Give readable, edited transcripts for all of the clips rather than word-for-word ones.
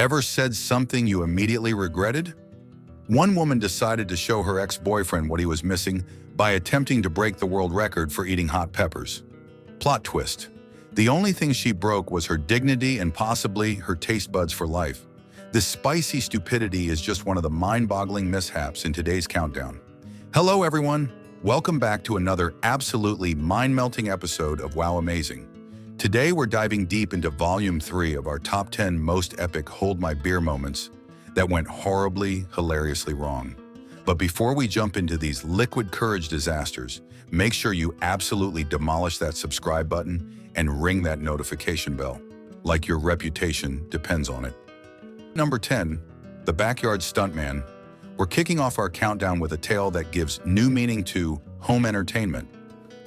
Ever said something you immediately regretted? One woman decided to show her ex-boyfriend what he was missing by attempting to break the world record for eating hot peppers. Plot twist. The only thing she broke was her dignity and possibly her taste buds for life. This spicy stupidity is just one of the mind-boggling mishaps in today's countdown. Hello everyone, welcome back to another absolutely mind-melting episode of Wow Amazing. Today we're diving deep into Volume 3 of our top 10 most epic Hold My Beer moments that went horribly, hilariously wrong. But before we jump into these liquid courage disasters, make sure you absolutely demolish that subscribe button and ring that notification bell, like your reputation depends on it. Number 10, the backyard stuntman. We're kicking off our countdown with a tale that gives new meaning to home entertainment.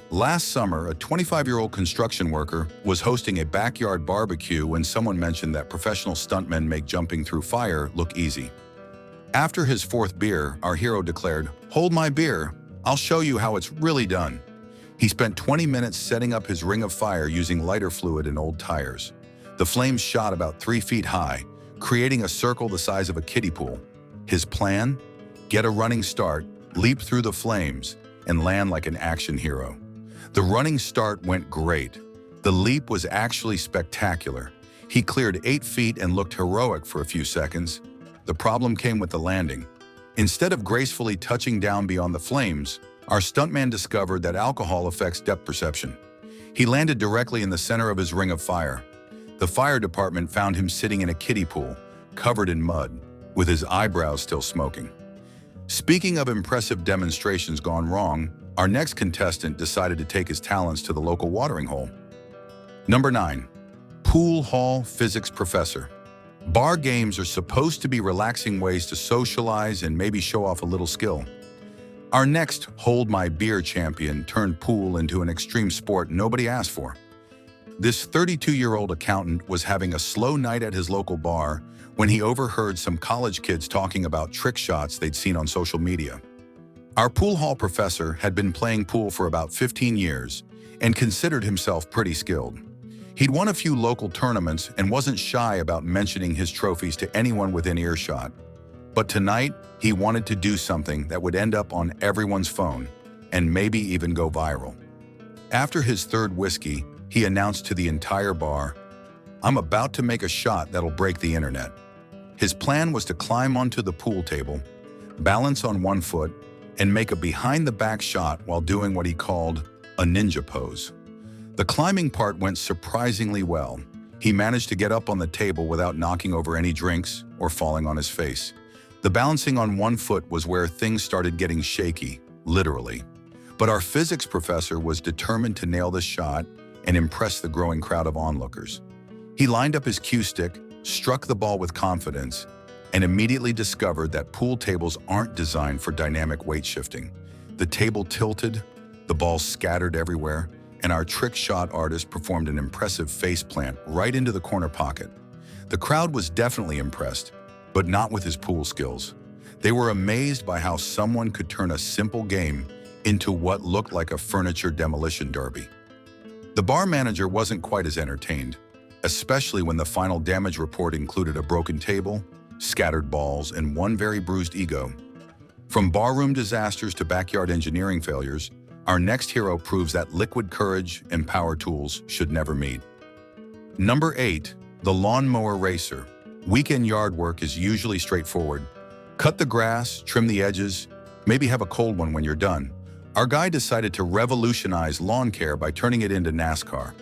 Last summer, a 25-year-old construction worker was hosting a backyard barbecue when someone mentioned that professional stuntmen make jumping through fire look easy. After his fourth beer, our hero declared, "Hold my beer, I'll show you how it's really done." He spent 20 minutes setting up his ring of fire using lighter fluid and old tires. The flames shot about 3 feet high, creating a circle the size of a kiddie pool. His plan? Get a running start, leap through the flames, and land like an action hero. The running start went great. The leap was actually spectacular. He cleared 8 feet and looked heroic for a few seconds. The problem came with the landing. Instead of gracefully touching down beyond the flames, our stuntman discovered that alcohol affects depth perception. He landed directly in the center of his ring of fire. The fire department found him sitting in a kiddie pool, covered in mud, with his eyebrows still smoking. Speaking of impressive demonstrations gone wrong, our next contestant decided to take his talents to the local watering hole. Number 9, pool hall physics professor. Bar games are supposed to be relaxing ways to socialize and maybe show off a little skill. Our next Hold My Beer champion turned pool into an extreme sport nobody asked for. This 32-year-old accountant was having a slow night at his local bar when he overheard some college kids talking about trick shots they'd seen on social media. Our pool hall professor had been playing pool for about 15 years and considered himself pretty skilled. He'd won a few local tournaments and wasn't shy about mentioning his trophies to anyone within earshot. But tonight, he wanted to do something that would end up on everyone's phone and maybe even go viral. After his third whiskey, he announced to the entire bar, "I'm about to make a shot that'll break the internet." His plan was to climb onto the pool table, balance on one foot, and make a behind-the-back shot while doing what he called a ninja pose. The climbing part went surprisingly well. He managed to get up on the table without knocking over any drinks or falling on his face. The balancing on one foot was where things started getting shaky, literally. But our physics professor was determined to nail this shot and impress the growing crowd of onlookers. He lined up his cue stick, struck the ball with confidence, and immediately discovered that pool tables aren't designed for dynamic weight shifting. The table tilted, the ball scattered everywhere, and our trick shot artist performed an impressive face plant right into the corner pocket. The crowd was definitely impressed, but not with his pool skills. They were amazed by how someone could turn a simple game into what looked like a furniture demolition derby. The bar manager wasn't quite as entertained, especially when the final damage report included a broken table, scattered balls, and one very bruised ego. From barroom disasters to backyard engineering failures, our next hero proves that liquid courage and power tools should never meet. Number 8, the lawnmower racer. Weekend yard work is usually straightforward. Cut the grass, trim the edges, maybe have a cold one when you're done. Our guy decided to revolutionize lawn care by turning it into NASCAR.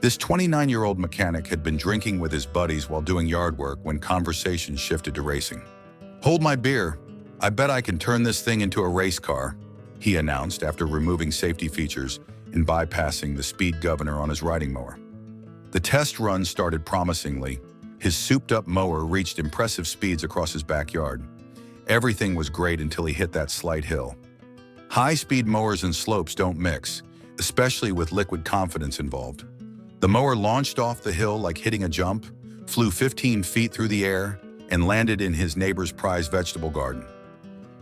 This 29-year-old mechanic had been drinking with his buddies while doing yard work when conversation shifted to racing. "Hold my beer, I bet I can turn this thing into a race car," he announced after removing safety features and bypassing the speed governor on his riding mower. The test run started promisingly. His souped-up mower reached impressive speeds across his backyard. Everything was great until he hit that slight hill. High-speed mowers and slopes don't mix, especially with liquid confidence involved. The mower launched off the hill like hitting a jump, flew 15 feet through the air, and landed in his neighbor's prized vegetable garden.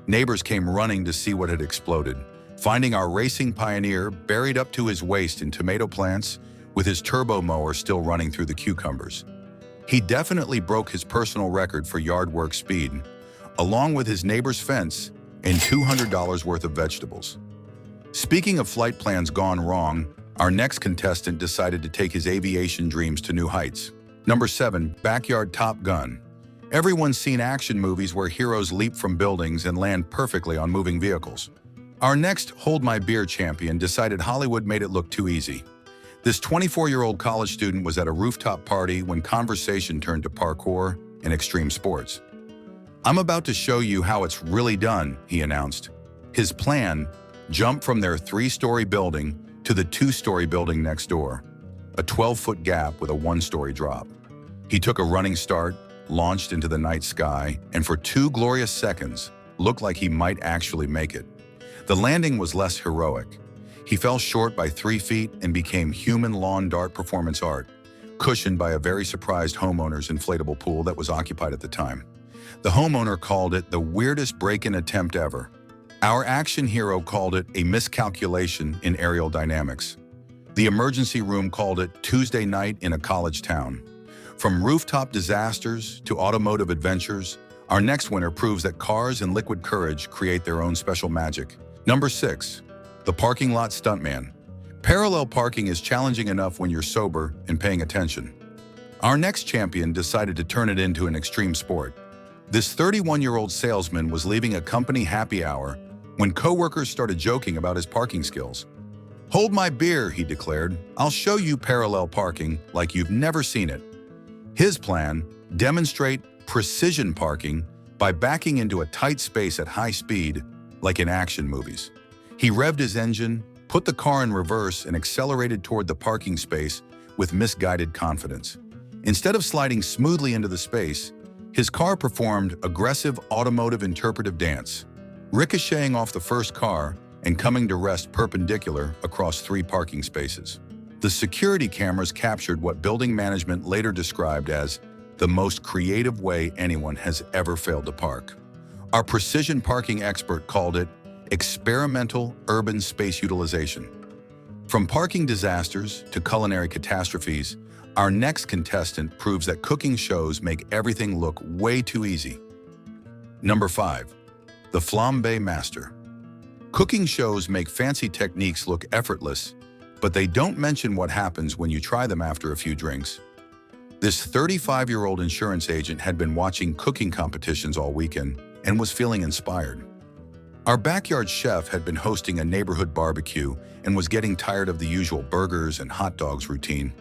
Neighbors came running to see what had exploded, finding our racing pioneer buried up to his waist in tomato plants with his turbo mower still running through the cucumbers. He definitely broke his personal record for yard work speed, along with his neighbor's fence and $200 worth of vegetables. Speaking of flight plans gone wrong, our next contestant decided to take his aviation dreams to new heights. Number 7, Backyard Top Gun. Everyone's seen action movies where heroes leap from buildings and land perfectly on moving vehicles. Our next Hold My Beer champion decided Hollywood made it look too easy. This 24-year-old college student was at a rooftop party when conversation turned to parkour and extreme sports. "I'm about to show you how it's really done," he announced. His plan: jump from their 3-story building to the 2-story building next door, a 12-foot gap with a 1-story drop. He took a running start, launched into the night sky, and for 2 glorious seconds, looked like he might actually make it. The landing was less heroic. He fell short by 3 feet and became human lawn dart performance art, cushioned by a very surprised homeowner's inflatable pool that was occupied at the time. The homeowner called it the weirdest break-in attempt ever. Our action hero called it a miscalculation in aerial dynamics. The emergency room called it Tuesday night in a college town. From rooftop disasters to automotive adventures, our next winner proves that cars and liquid courage create their own special magic. Number 6, the parking lot stuntman. Parallel parking is challenging enough when you're sober and paying attention. Our next champion decided to turn it into an extreme sport. This 31-year-old salesman was leaving a company happy hour when coworkers started joking about his parking skills. "Hold my beer," he declared. "I'll show you parallel parking like you've never seen it." His plan: demonstrate precision parking by backing into a tight space at high speed, like in action movies. He revved his engine, put the car in reverse, and accelerated toward the parking space with misguided confidence. Instead of sliding smoothly into the space, his car performed aggressive automotive interpretive dance, ricocheting off the first car and coming to rest perpendicular across 3 parking spaces. The security cameras captured what building management later described as the most creative way anyone has ever failed to park. Our precision parking expert called it experimental urban space utilization. From parking disasters to culinary catastrophes, our next contestant proves that cooking shows make everything look way too easy. Number 5, the flambe master. Cooking shows make fancy techniques look effortless, but they don't mention what happens when you try them after a few drinks. This 35-year-old insurance agent had been watching cooking competitions all weekend and was feeling inspired. Our backyard chef had been hosting a neighborhood barbecue and was getting tired of the usual burgers and hot dogs routine.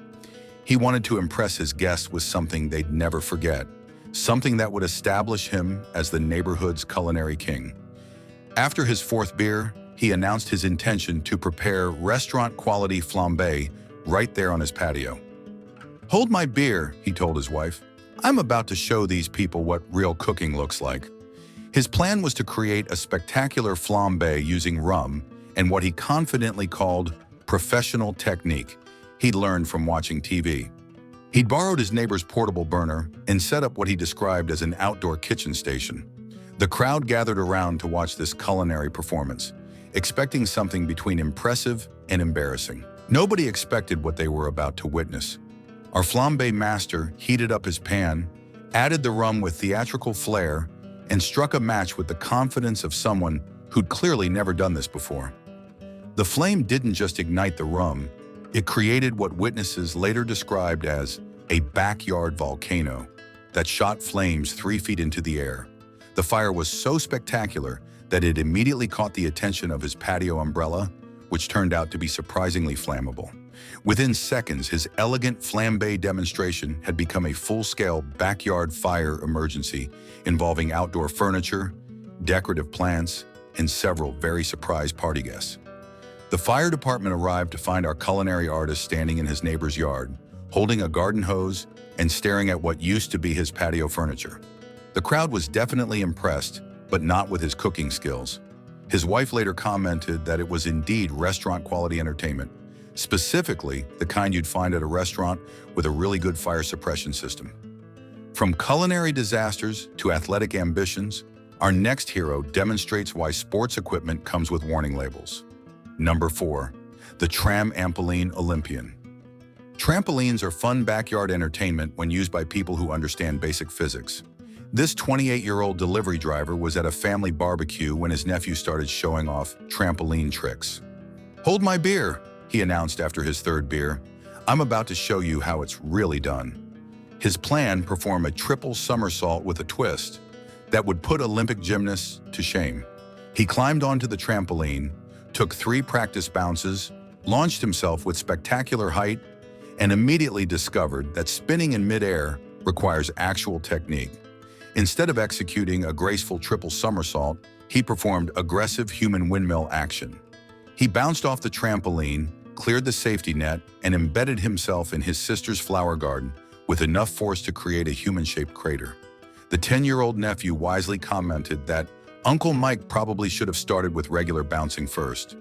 He wanted to impress his guests with something they'd never forget, something that would establish him as the neighborhood's culinary king. After his 4th beer, he announced his intention to prepare restaurant-quality flambe right there on his patio. "Hold my beer," he told his wife. "I'm about to show these people what real cooking looks like." His plan was to create a spectacular flambe using rum and what he confidently called professional technique he'd learned from watching TV. He'd borrowed his neighbor's portable burner and set up what he described as an outdoor kitchen station. The crowd gathered around to watch this culinary performance, expecting something between impressive and embarrassing. Nobody expected what they were about to witness. Our flambe master heated up his pan, added the rum with theatrical flair, and struck a match with the confidence of someone who'd clearly never done this before. The flame didn't just ignite the rum, it created what witnesses later described as a backyard volcano that shot flames 3 feet into the air. The fire was so spectacular that it immediately caught the attention of his patio umbrella, which turned out to be surprisingly flammable. Within seconds, his elegant flambe demonstration had become a full-scale backyard fire emergency involving outdoor furniture, decorative plants, and several very surprised party guests. The fire department arrived to find our culinary artist standing in his neighbor's yard, holding a garden hose and staring at what used to be his patio furniture. The crowd was definitely impressed, but not with his cooking skills. His wife later commented that it was indeed restaurant-quality entertainment, specifically the kind you'd find at a restaurant with a really good fire suppression system. From culinary disasters to athletic ambitions, our next hero demonstrates why sports equipment comes with warning labels. Number 4, the Trampoline Olympian. Trampolines are fun backyard entertainment when used by people who understand basic physics. This 28-year-old delivery driver was at a family barbecue when his nephew started showing off trampoline tricks. "Hold my beer," he announced after his third beer. "I'm about to show you how it's really done." His plan: perform a triple somersault with a twist that would put Olympic gymnasts to shame. He climbed onto the trampoline, took 3 practice bounces, launched himself with spectacular height, and immediately discovered that spinning in midair requires actual technique. Instead of executing a graceful triple somersault, he performed aggressive human windmill action. He bounced off the trampoline, cleared the safety net, and embedded himself in his sister's flower garden with enough force to create a human-shaped crater. The 10-year-old nephew wisely commented that Uncle Mike probably should have started with regular bouncing first.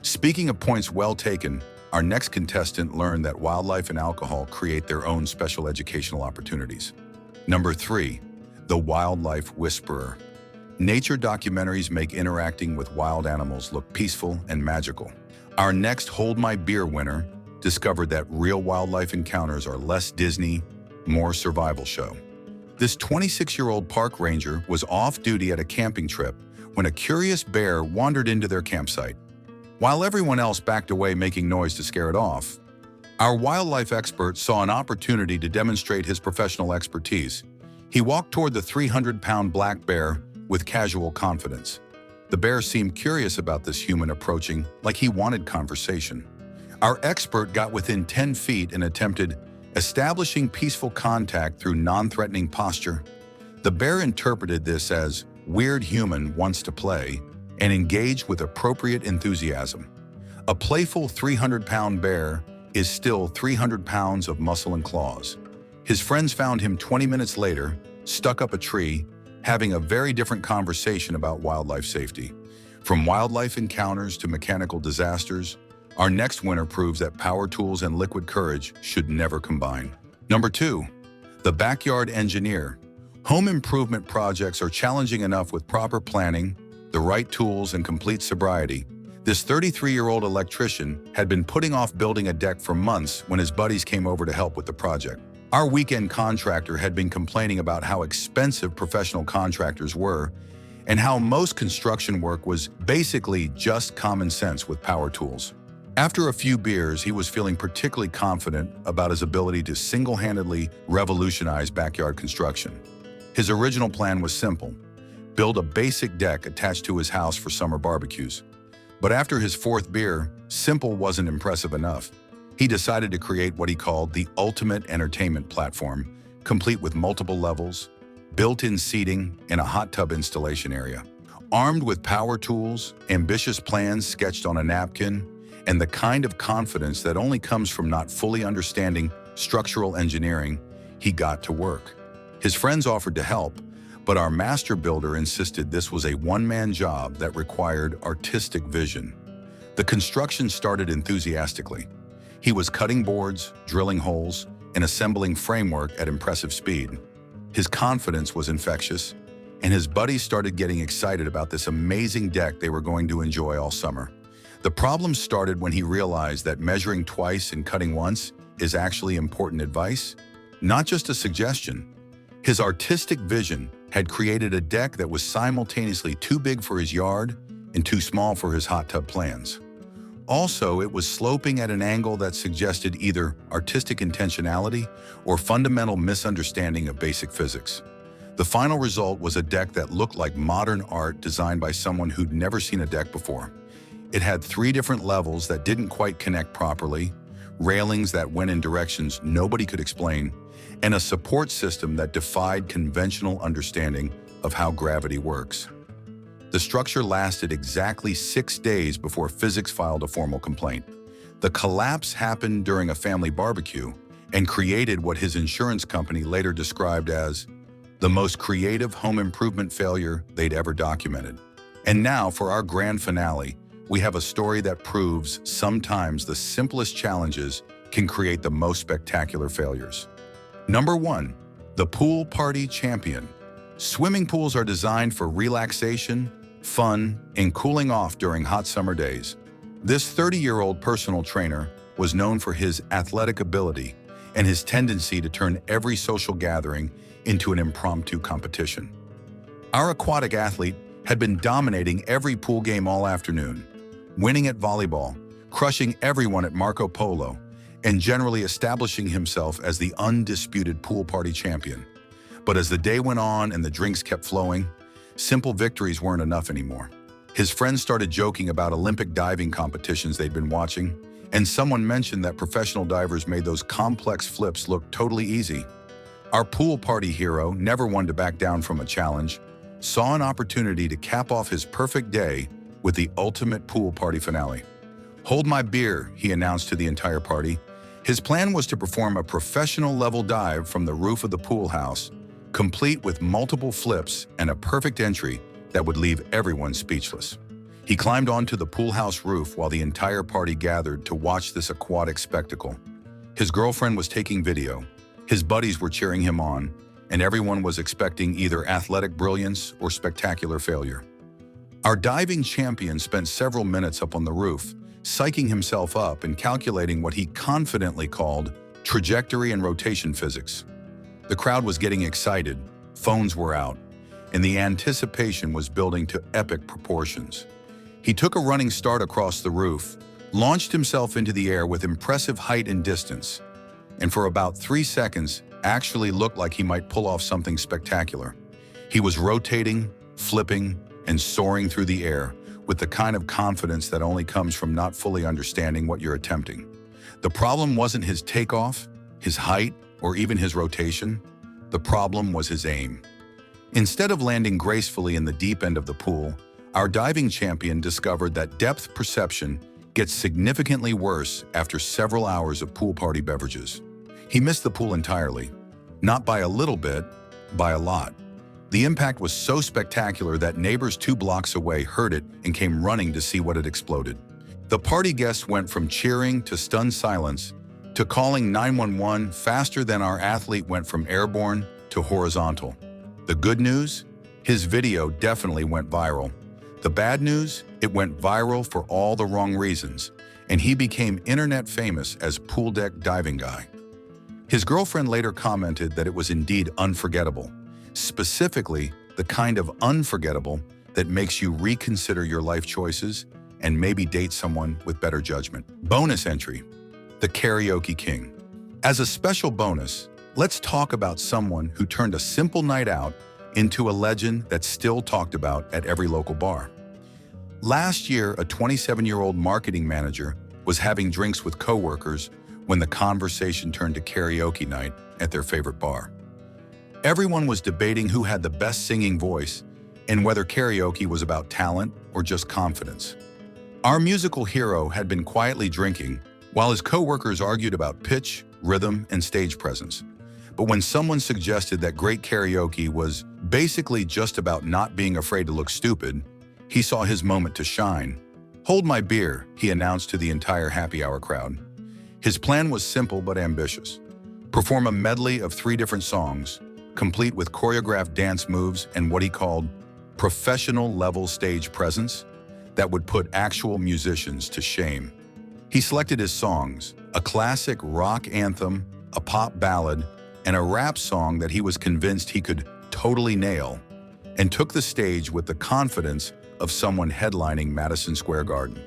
Speaking of points well taken, our next contestant learned that wildlife and alcohol create their own special educational opportunities. Number 3. The Wildlife Whisperer. Nature documentaries make interacting with wild animals look peaceful and magical. Our next Hold My Beer winner discovered that real wildlife encounters are less Disney, more survival show. This 26-year-old park ranger was off duty at a camping trip when a curious bear wandered into their campsite. While everyone else backed away making noise to scare it off, our wildlife expert saw an opportunity to demonstrate his professional expertise. He walked toward the 300-pound black bear with casual confidence. The bear seemed curious about this human approaching, like he wanted conversation. Our expert got within 10 feet and attempted establishing peaceful contact through non-threatening posture. The bear interpreted this as "weird human wants to play" and engaged with appropriate enthusiasm. A playful 300-pound bear is still 300 pounds of muscle and claws. His friends found him 20 minutes later, stuck up a tree, having a very different conversation about wildlife safety. From wildlife encounters to mechanical disasters, our next winner proves that power tools and liquid courage should never combine. Number 2. The Backyard Engineer. Home improvement projects are challenging enough with proper planning, the right tools, and complete sobriety. This 33-year-old electrician had been putting off building a deck for months when his buddies came over to help with the project. Our weekend contractor had been complaining about how expensive professional contractors were and how most construction work was basically just common sense with power tools. After a few beers, he was feeling particularly confident about his ability to single-handedly revolutionize backyard construction. His original plan was simple: build a basic deck attached to his house for summer barbecues. But after his 4th beer, simple wasn't impressive enough. He decided to create what he called the ultimate entertainment platform, complete with multiple levels, built-in seating, and a hot tub installation area. Armed with power tools, ambitious plans sketched on a napkin, and the kind of confidence that only comes from not fully understanding structural engineering, he got to work. His friends offered to help, but our master builder insisted this was a one-man job that required artistic vision. The construction started enthusiastically. He was cutting boards, drilling holes, and assembling framework at impressive speed. His confidence was infectious, and his buddies started getting excited about this amazing deck they were going to enjoy all summer. The problem started when he realized that measuring twice and cutting once is actually important advice, not just a suggestion. His artistic vision had created a deck that was simultaneously too big for his yard and too small for his hot tub plans. Also, it was sloping at an angle that suggested either artistic intentionality or fundamental misunderstanding of basic physics. The final result was a deck that looked like modern art designed by someone who'd never seen a deck before. It had 3 different levels that didn't quite connect properly, railings that went in directions nobody could explain, and a support system that defied conventional understanding of how gravity works. The structure lasted exactly 6 days before physics filed a formal complaint. The collapse happened during a family barbecue and created what his insurance company later described as the most creative home improvement failure they'd ever documented. And now, for our grand finale, we have a story that proves sometimes the simplest challenges can create the most spectacular failures. Number 1. The Pool Party Champion. Swimming pools are designed for relaxation, fun, and cooling off during hot summer days. This 30-year-old personal trainer was known for his athletic ability and his tendency to turn every social gathering into an impromptu competition. Our aquatic athlete had been dominating every pool game all afternoon, winning at volleyball, crushing everyone at Marco Polo, and generally establishing himself as the undisputed pool party champion. But as the day went on and the drinks kept flowing, simple victories weren't enough anymore. His friends started joking about Olympic diving competitions they'd been watching, and someone mentioned that professional divers made those complex flips look totally easy. Our pool party hero, never one to back down from a challenge, saw an opportunity to cap off his perfect day with the ultimate pool party finale. "Hold my beer," he announced to the entire party. His plan was to perform a professional-level dive from the roof of the pool house, complete with multiple flips and a perfect entry that would leave everyone speechless. He climbed onto the pool house roof while the entire party gathered to watch this aquatic spectacle. His girlfriend was taking video, his buddies were cheering him on, and everyone was expecting either athletic brilliance or spectacular failure. Our diving champion spent several minutes up on the roof, psyching himself up and calculating what he confidently called trajectory and rotation physics. The crowd was getting excited, phones were out, and the anticipation was building to epic proportions. He took a running start across the roof, launched himself into the air with impressive height and distance, and for about 3 seconds actually looked like he might pull off something spectacular. He was rotating, flipping, and soaring through the air with the kind of confidence that only comes from not fully understanding what you're attempting. The problem wasn't his takeoff, his height, or even his rotation. The problem was his aim. Instead of landing gracefully in the deep end of the pool, our diving champion discovered that depth perception gets significantly worse after several hours of pool party beverages. He missed the pool entirely. Not by a little bit, by a lot. The impact was so spectacular that neighbors 2 blocks away heard it and came running to see what had exploded. The party guests went from cheering to stunned silence to calling 911 faster than our athlete went from airborne to horizontal. The good news? His video definitely went viral. The bad news? It went viral for all the wrong reasons, and he became internet famous as Pool Deck Diving Guy. His girlfriend later commented that it was indeed unforgettable, specifically the kind of unforgettable that makes you reconsider your life choices and maybe date someone with better judgment. Bonus entry: the Karaoke King. As a special bonus, let's talk about someone who turned a simple night out into a legend that's still talked about at every local bar. Last year, a 27-year-old marketing manager was having drinks with coworkers when the conversation turned to karaoke night at their favorite bar. Everyone was debating who had the best singing voice and whether karaoke was about talent or just confidence. Our musical hero had been quietly drinking while his coworkers argued about pitch, rhythm, and stage presence. But when someone suggested that great karaoke was basically just about not being afraid to look stupid, he saw his moment to shine. "Hold my beer," he announced to the entire happy hour crowd. His plan was simple but ambitious. Perform a medley of 3 different songs, complete with choreographed dance moves and what he called professional-level stage presence that would put actual musicians to shame. He selected his songs: a classic rock anthem, a pop ballad, and a rap song that he was convinced he could totally nail, and took the stage with the confidence of someone headlining Madison Square Garden.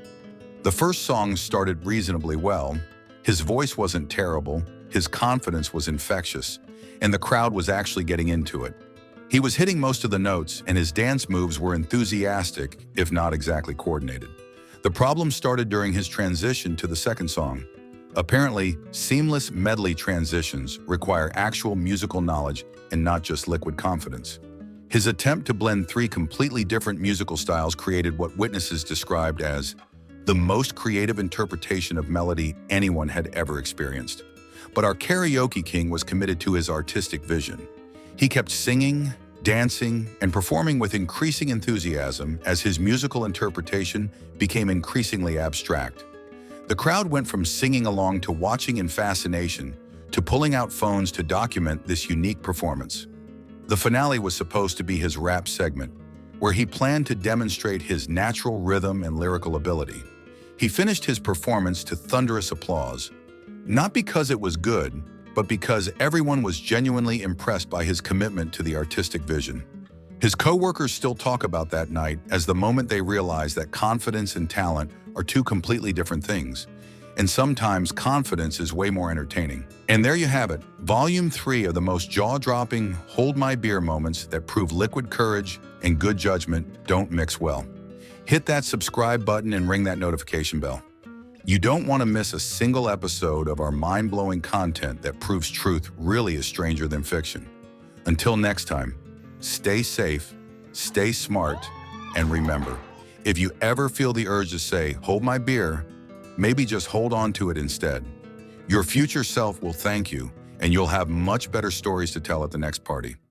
The first song started reasonably well. His voice wasn't terrible, his confidence was infectious, and the crowd was actually getting into it. He was hitting most of the notes, and his dance moves were enthusiastic, if not exactly coordinated. The problem started during his transition to the second song. Apparently, seamless medley transitions require actual musical knowledge and not just liquid confidence. His attempt to blend 3 completely different musical styles created what witnesses described as the most creative interpretation of melody anyone had ever experienced. But our karaoke king was committed to his artistic vision. He kept singing, dancing, and performing with increasing enthusiasm as his musical interpretation became increasingly abstract. The crowd went from singing along to watching in fascination to pulling out phones to document this unique performance. The finale was supposed to be his rap segment, where he planned to demonstrate his natural rhythm and lyrical ability. He finished his performance to thunderous applause, not because it was good, but because everyone was genuinely impressed by his commitment to the artistic vision. His co-workers still talk about that night as the moment they realize that confidence and talent are two completely different things. And sometimes confidence is way more entertaining. And there you have it, Volume 3 of the most jaw-dropping, hold my beer moments that prove liquid courage and good judgment don't mix well. Hit that subscribe button and ring that notification bell. You don't want to miss a single episode of our mind-blowing content that proves truth really is stranger than fiction. Until next time, stay safe, stay smart, and remember, if you ever feel the urge to say, hold my beer, maybe just hold on to it instead. Your future self will thank you, and you'll have much better stories to tell at the next party.